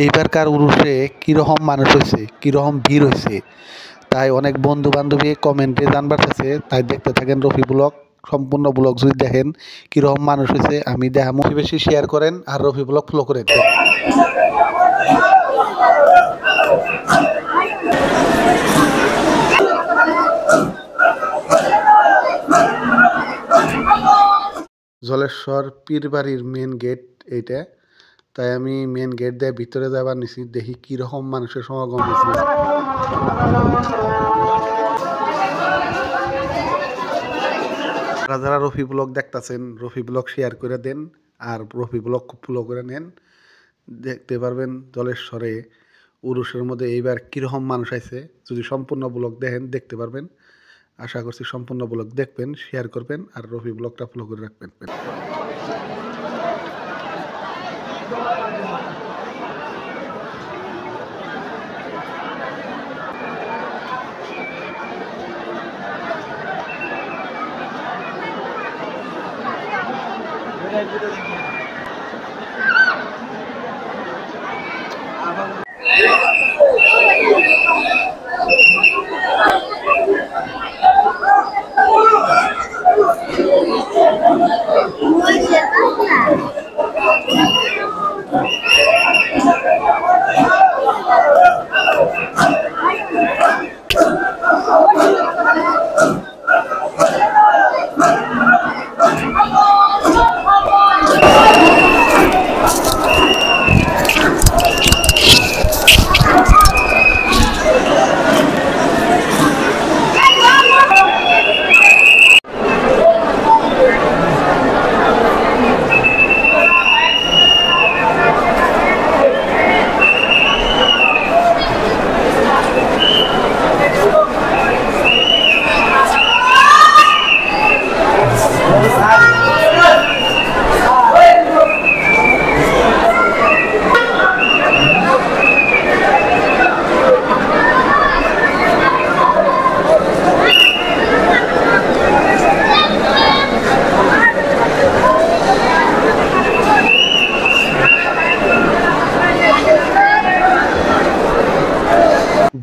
এইবারকার উরুসে কীরকম মানুষ হয়েছে, কীরকম ভিড় হয়েছে, তাই অনেক বন্ধু বান্ধবী কমেন্টে জানবার চাইছে। তাই দেখতে থাকেন রফি ব্লগ। সম্পূর্ণ ব্লগ যদি দেখেন কীরকম মানুষ হয়েছে আমি দেখামো। বেশি শেয়ার করেন আর রফি ব্লগ ফলো করেন। জলেশ্বর পীরবাড়ির মেন গেট এইটা, তাই আমি মেন গেট দিয়ে ভিতরে যাবার নিছি, দেখি কিরকম মানুষের সমাগম হয়েছে। যারা যারা রফি ব্লগ দেখতেছেন, রফি ব্লগ শেয়ার করে দেন আর রফি ব্লগ ফলো করে নেন। দেখতে পারবেন জলেশ্বরে উরুসের মধ্যে এইবার কীরকম মানুষ আছে। যদি সম্পূর্ণ ব্লগ দেখেন দেখতে পারবেন। আশা করছি সম্পূর্ণ ব্লগ দেখবেন, শেয়ার করবেন আর রফি ব্লগটা ফলো করে রাখবেন।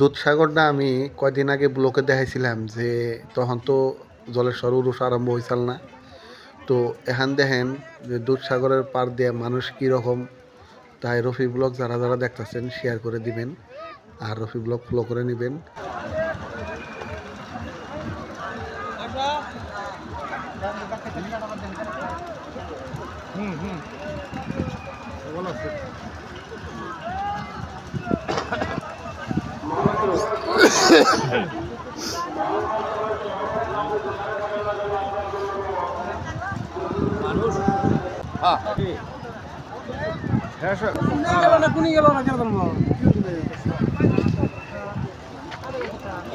দুধসাগরটা আমি কয়দিন আগে ব্লকে দেখাইছিলাম যে তখন তো জলেশ্বর উরুস আরম্ভ হয়েছিল না। তো এখান দেখেন যে দুধসাগরের পার দিয়ে মানুষ কীরকম। তাই রফি ব্লগ যারা যারা দেখতেছেন শেয়ার করে দিবেন আর রফি ব্লগ ফলো করে নেবেন।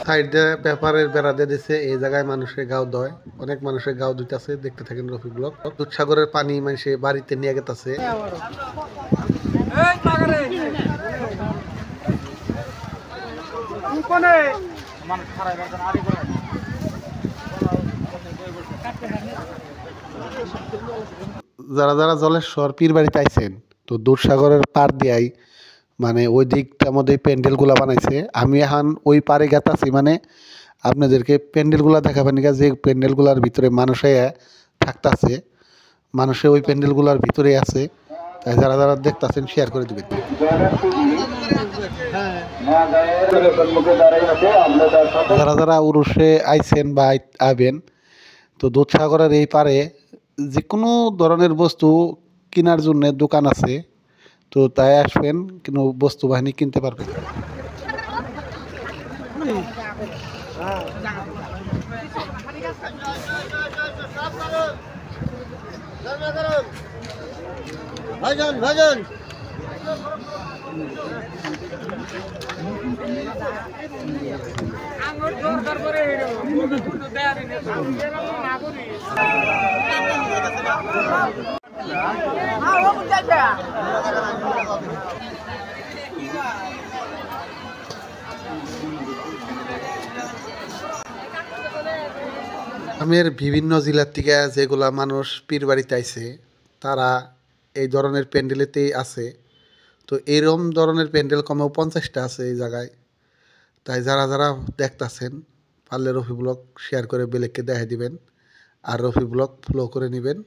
সাইডে পেপারের বেড়া দিয়ে দিছে, এই জায়গায় মানুষের গাও দয়, অনেক মানুষের গাও দিতেছে। দেখতে থাকেন রফি ব্লগ। দুধসাগরের পানি মানুষে বাড়িতে নিয়ে গেতেছে। যারা যারা জলেশ্বর পীর বাড়িতে আইছেন তো দুধসাগরের পার দিয়াই মানে ওই দিকটার মধ্যে প্যান্ডেলগুলা বানাইছে। আমি এখন ওই পারে গেতাছি, মানে আপনাদেরকে প্যান্ডেলগুলা দেখাবেন না, যে প্যান্ডেলগুলার ভিতরে মানুষে থাকতেছে, মানুষে ওই প্যান্ডেলগুলার ভিতরে আছে। তাই যারা যারা দেখতেছেন শেয়ার করে দিবেন। যারা যারা উরুসে আইছেন বা আইবেন তো দুধসাগরের এই পারে যে কোনো ধরনের বস্তু কেনার জন্য দোকান আছে, তো তাই আসবেন, কিন্তু বস্তু বাহিনী কিনতে পারবেন। আসামের বিভিন্ন জেলার থেকে যেগুলা মানুষ পীর বাড়িতে আইছে তারা এই ধরনের প্যান্ডেলেতেই আছে। তো এরকম ধরনের প্যান্ডেল কমেও 50টা আছে এই জায়গায়। তাই যারা যারা দেখতাছেন পারলে রফি ব্লগ শেয়ার করে বেলেগকে দেখাই দিবেন আর রফি ব্লগ ফলো করে নেবেন।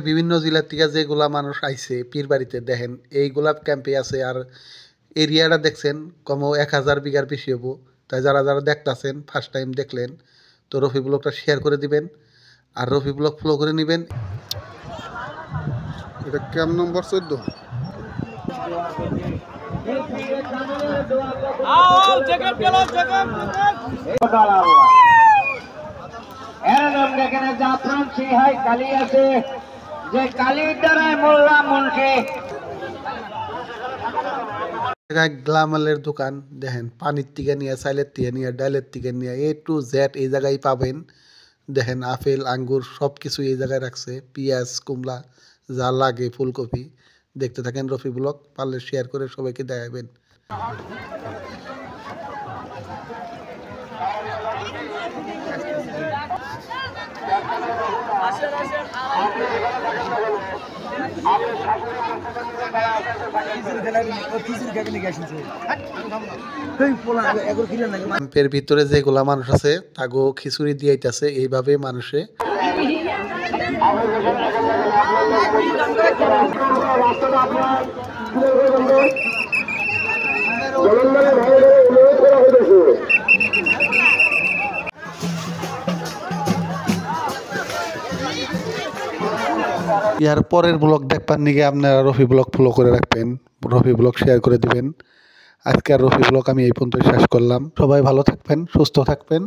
বিভিন্ন জেলার থেকে যেগুলা মানুষ আইছে পীর বাড়িতে দেখেন এইগুলা ক্যাম্পে আছে আর এরিয়াটা দেখছেন কমও 1000 বিঘার বেশি হবো। তাই যারা যারা দেখতাছেন ফার্স্ট টাইম দেখলেন তো রফি ব্লগটা শেয়ার করে দিবেন আর রফি ব্লগ ফলো করে নেবেন। এটা ক্যাম্প নম্বর 14। এখানে জাফরান সিহাই কালী আছে যে কালীর দ্বারাই মোল্লা মুন্সি গ্লামালের দোকান দেখেন পানির থেকে নিয়ে চাইলের থেকে নিয়ে ডালের থেকে নিয়ে A to Z এই জায়গায় পাবেন। দেখেন আপেল আঙ্গুর সব কিছু এই জায়গায় রাখছে, পেঁয়াজ কুমড়া যা লাগে ফুলকপি। দেখতে থাকেন রফি ব্লগ, পারলে শেয়ার করে সবাইকে দেখাবেন। ক্যাম্পের ভিতরে যেগুলা মানুষ আছে তাগো খিচুড়ি দিয়াইতেছে এইভাবে মানুষে। ইয়ার পরের ব্লগ দেখবার নিগে আপনারা রফি ব্লগ ফলো করে রাখবেন, রফি ব্লগ শেয়ার করে দিবেন। আজকের রফি ব্লগ আমি এই পর্যন্ত শেষ করলাম। সবাই ভালো থাকবেন, সুস্থ থাকবেন।